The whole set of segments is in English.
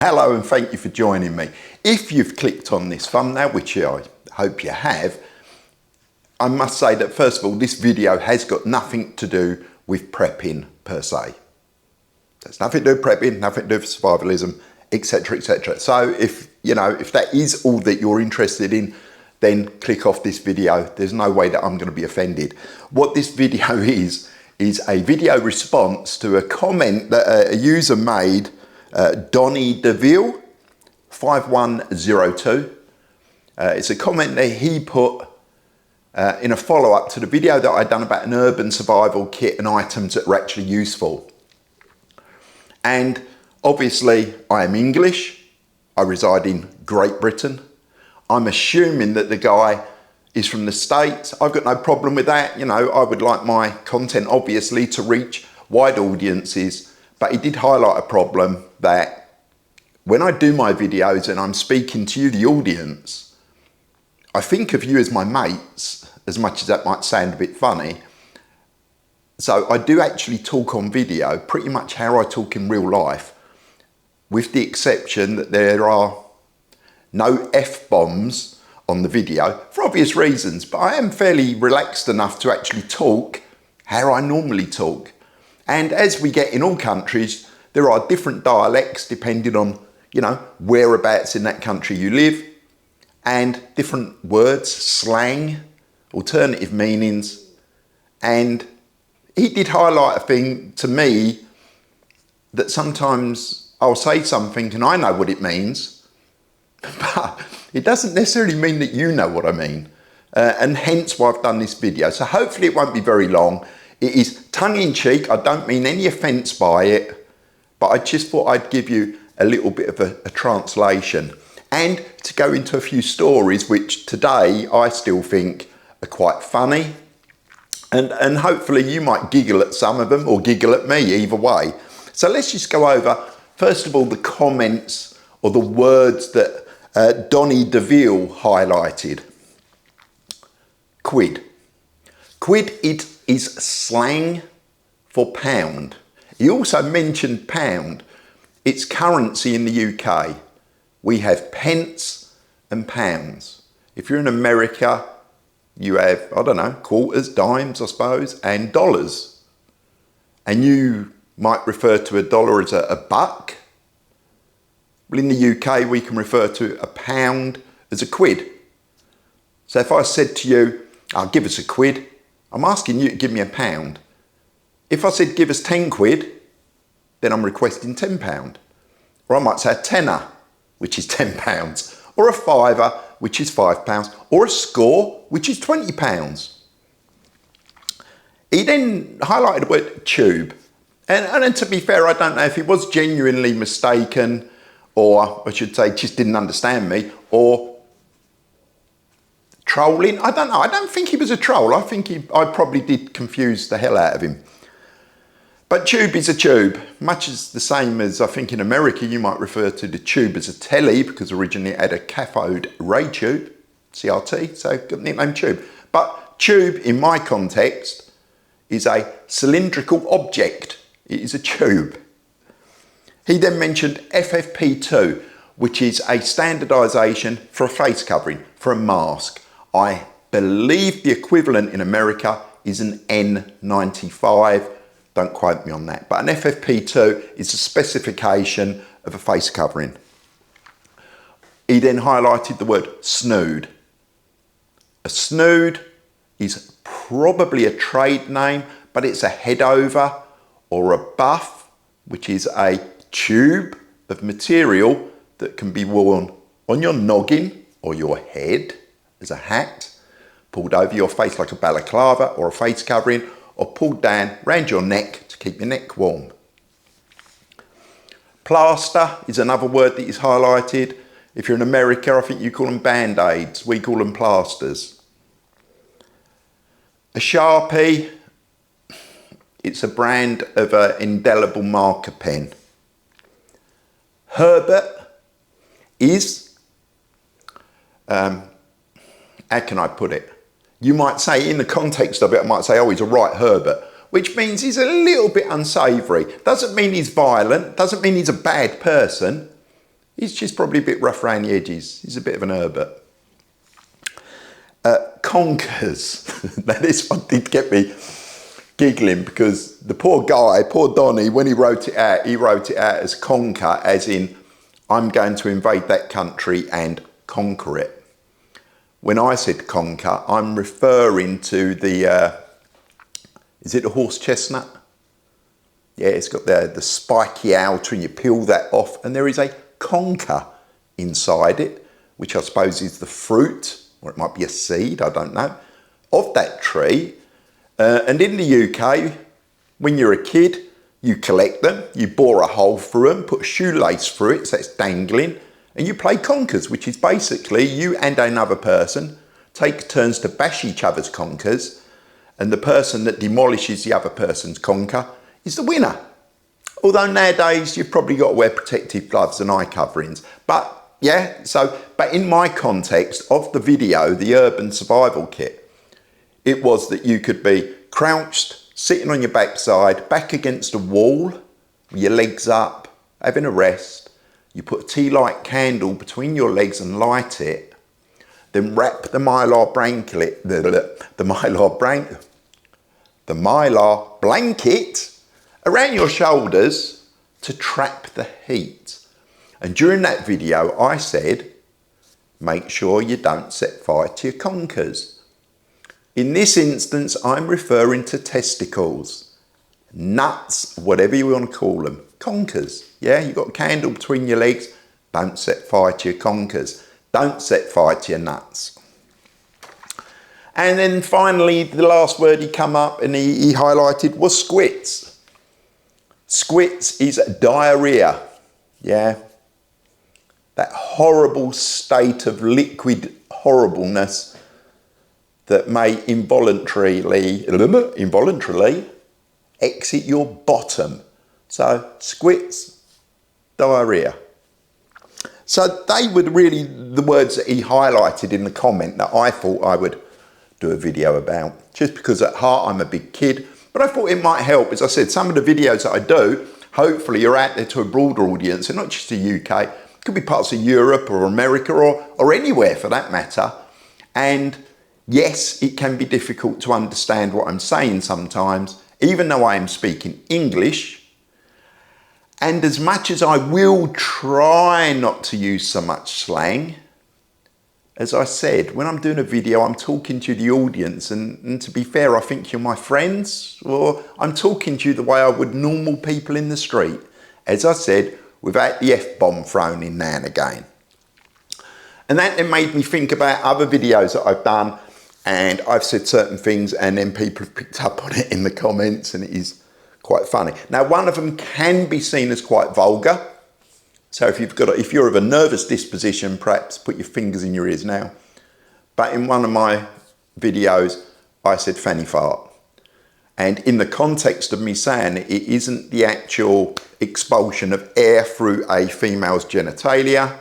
Hello and thank you for joining me. If you've clicked on this thumbnail, which I hope you have, I must say that first of all, this video has got nothing to do with prepping per se. There's nothing to do with prepping, nothing to do with survivalism, etc, etc. So if that is all that you're interested in, then click off this video. There's no way that I'm going to be offended. What this video is a video response to a comment that a user made, Donny DeVille 5102. It's a comment that he put in a follow-up to the video that I'd done about an urban survival kit and items that are actually useful. And obviously I am English, I reside in Great Britain. I'm assuming that the guy is from the States. I've got no problem with that. I would like my content obviously to reach wide audiences, but he did highlight a problem that when I do my videos and I'm speaking to you, the audience, I think of you as my mates, as much as that might sound a bit funny. So I do actually talk on video pretty much how I talk in real life, with the exception that there are no F-bombs on the video for obvious reasons, but I am fairly relaxed enough to actually talk how I normally talk. And as we get in all countries, there are different dialects depending on, whereabouts in that country you live, and different words, slang, alternative meanings. And he did highlight a thing to me that sometimes I'll say something and I know what it means, but it doesn't necessarily mean that you know what I mean. And hence why I've done this video. So hopefully it won't be very long. It is tongue-in-cheek. I don't mean any offence by it, but I just thought I'd give you a little bit of a translation and to go into a few stories which today I still think are quite funny. And hopefully you might giggle at some of them or giggle at me, either way. So let's just go over, first of all, the comments or the words that Donny DeVille highlighted. Quid. Quid is slang for pound. He also mentioned pound. It's currency in the UK. We have pence and pounds. If you're in America, you have, I don't know, quarters, dimes, I suppose, and dollars. And you might refer to a dollar as a buck. Well, in the UK, we can refer to a pound as a quid. So if I said to you, give us a quid, I'm asking you to give me a pound. If I said, give us 10 quid, then I'm requesting £10. Or I might say a tenner, which is £10. Or a fiver, which is £5. Or a score, which is £20. He then highlighted the word tube. And to be fair, I don't know if he was genuinely mistaken, or I should say just didn't understand me, or trolling. I don't know. I don't think he was a troll. I think I probably did confuse the hell out of him. But tube is a tube, much as the same as I think in America you might refer to the tube as a telly, because originally it had a cathode ray tube, CRT, so got the nickname tube. But tube in my context is a cylindrical object. It is a tube. He then mentioned FFP2, which is a standardisation for a face covering, for a mask. I believe the equivalent in America is an N95. Don't quote me on that. But an FFP2 is a specification of a face covering. He then highlighted the word snood. A snood is probably a trade name, but it's a head over or a buff, which is a tube of material that can be worn on your noggin or your head as a hat, pulled over your face like a balaclava or a face covering, or pulled down round your neck to keep your neck warm. Plaster is another word that is highlighted. If you're in America, I think you call them band-aids. We call them plasters. A Sharpie, it's a brand of an indelible marker pen. Herbert is, how can I put it? You might say, in the context of it, I might say, oh, he's a right Herbert, which means he's a little bit unsavoury. Doesn't mean he's violent, doesn't mean he's a bad person, He's just probably a bit rough around the edges. He's a bit of an Herbert. Conkers. Now this one did get me giggling because the poor guy, poor Donny, when he wrote it out as conquer, as in I'm going to invade that country and conquer it. When I said conquer, I'm referring to the, is it the horse chestnut? Yeah, it's got the spiky outer and you peel that off and there is a conker inside it, which I suppose is the fruit, or it might be a seed, I don't know, of that tree. And in the UK, when you're a kid, you collect them, you bore a hole through them, put a shoelace through it so it's dangling, and you play conkers, which is basically you and another person take turns to bash each other's conkers, and the person that demolishes the other person's conker is the winner. Although nowadays you've probably got to wear protective gloves and eye coverings. But yeah, but in my context of the video, the urban survival kit, it was that you could be crouched, sitting on your backside, back against a wall, with your legs up, having a rest. You put a tea light candle between your legs and light it, then wrap the mylar blanket, the mylar blanket around your shoulders to trap the heat. And during that video, I said, make sure you don't set fire to your conkers. In this instance, I'm referring to testicles, nuts, whatever you want to call them, conkers. Yeah, you've got a candle between your legs, don't set fire to your conkers. Don't set fire to your nuts. And then finally, the last word he come up and he highlighted was squits. Squits is diarrhea, yeah. That horrible state of liquid horribleness that may involuntarily exit your bottom. So squits, diarrhea. So they were really the words that he highlighted in the comment that I thought I would do a video about. Just because at heart I'm a big kid, but I thought it might help. As I said, some of the videos that I do, hopefully you're out there to a broader audience, and not just the UK. It could be parts of Europe or America or anywhere for that matter. And yes, it can be difficult to understand what I'm saying sometimes, even though I am speaking English. And as much as I will try not to use so much slang, as I said, when I'm doing a video, I'm talking to the audience, and to be fair, I think you're my friends, or I'm talking to you the way I would normal people in the street. As I said, without the F-bomb thrown in now and again. And that then made me think about other videos that I've done, and I've said certain things and then people have picked up on it in the comments, and it is quite funny. Now, one of them can be seen as quite vulgar. So if you're of a nervous disposition, perhaps put your fingers in your ears now. But in one of my videos, I said fanny fart. And in the context of me saying it isn't the actual expulsion of air through a female's genitalia,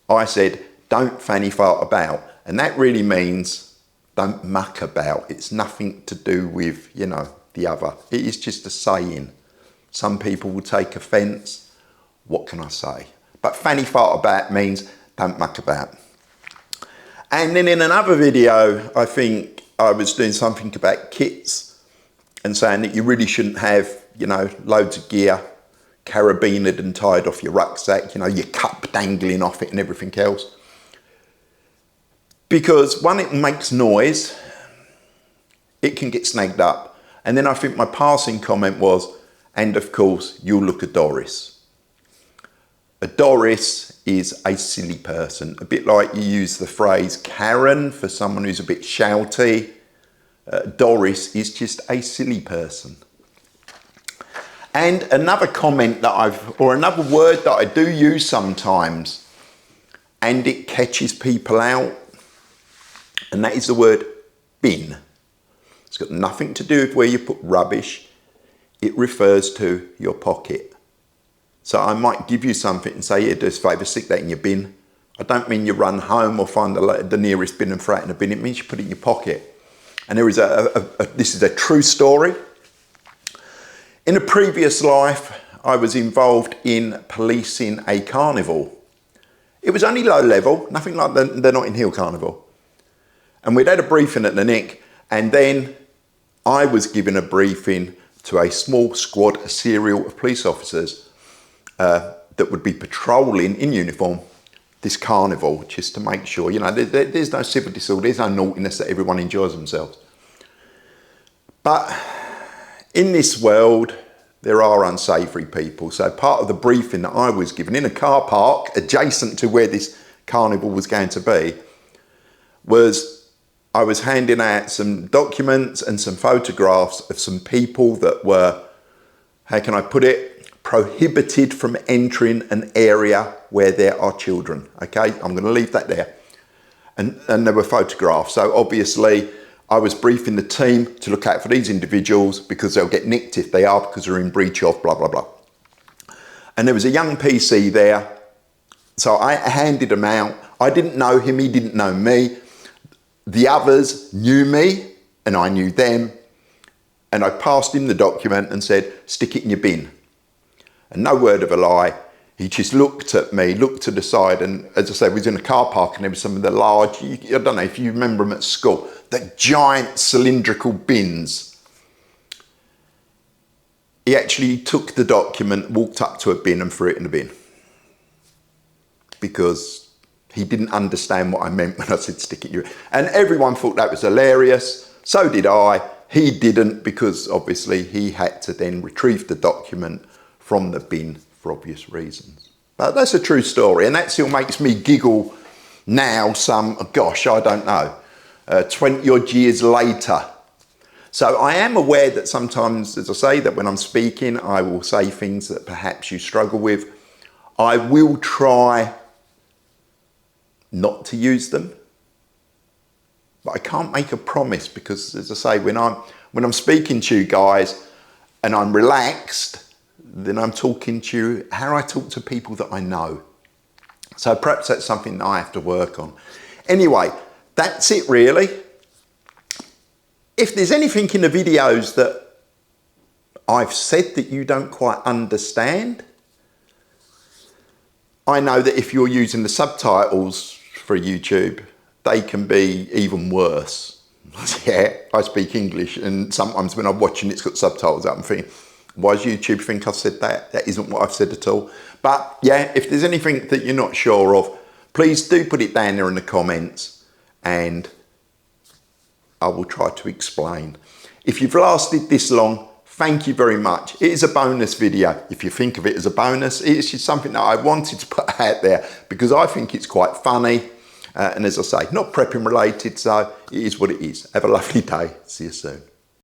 I said, don't fanny fart about. And that really means don't muck about. It's nothing to do with, you know, the other. It is just a saying. Some people will take offence. What can I say? But fanny fart about means don't muck about. And then in another video, I think I was doing something about kits and saying that you really shouldn't have, you know, loads of gear carabined and tied off your rucksack, you know, your cup dangling off it and everything else. Because one, it makes noise, it can get snagged up. And then I think my passing comment was, and of course, you'll look a Doris. A Doris is a silly person, a bit like you use the phrase Karen for someone who's a bit shouty. Doris is just a silly person. And another comment that or another word that I do use sometimes, and it catches people out, and that is the word bin. It's got nothing to do with where you put rubbish. It refers to your pocket. So I might give you something and say, yeah, do us a favour, stick that in your bin. I don't mean you run home or find the nearest bin and throw it in a bin. It means you put it in your pocket. And there is this is a true story. In a previous life, I was involved in policing a carnival. It was only low level, nothing like the Notting Hill Carnival. And we'd had a briefing at the Nick, and then I was given a briefing to a small squad, a serial of police officers that would be patrolling in uniform this carnival, just to make sure, you know, there's no civil disorder, there's no naughtiness, that everyone enjoys themselves. But in this world, there are unsavoury people. So part of the briefing that I was given in a car park adjacent to where this carnival was going to be was I was handing out some documents and some photographs of some people that were, how can I put it, prohibited from entering an area where there are children. Okay, I'm going to leave that there. And there were photographs. So obviously I was briefing the team to look out for these individuals because they'll get nicked if they are, because they're in breach of blah, blah, blah. And there was a young PC there. So I handed him out. I didn't know him, he didn't know me. The others knew me and I knew them. And I passed him the document and said, stick it in your bin. And no word of a lie, he just looked at me, looked to the side, and as I said, we was in a car park and there was some of the large, I don't know if you remember them at school, the giant cylindrical bins. He actually took the document, walked up to a bin and threw it in the bin. Because he didn't understand what I meant when I said stick it in your bin. And everyone thought that was hilarious, so did I. He didn't, because obviously he had to then retrieve the document from the bin for obvious reasons. But that's a true story, and that still makes me giggle now, gosh, I don't know, 20 odd years later. So I am aware that sometimes, as I say, that when I'm speaking, I will say things that perhaps you struggle with. I will try not to use them, but I can't make a promise, because as I say, when I'm speaking to you guys and I'm relaxed, then I'm talking to you how I talk to people that I know. So perhaps that's something that I have to work on. Anyway, that's it really. If there's anything in the videos that I've said that you don't quite understand, I know that if you're using the subtitles for YouTube, they can be even worse. Yeah, I speak English, and sometimes when I'm watching it's got subtitles up, I'm thinking, why does YouTube think I've said that? That isn't what I've said at all. But yeah, if there's anything that you're not sure of, please do put it down there in the comments and I will try to explain. If you've lasted this long, thank you very much. It is a bonus video. If you think of it as a bonus, it's just something that I wanted to put out there because I think it's quite funny. And as I say, not prepping related, so it is what it is. Have a lovely day. See you soon.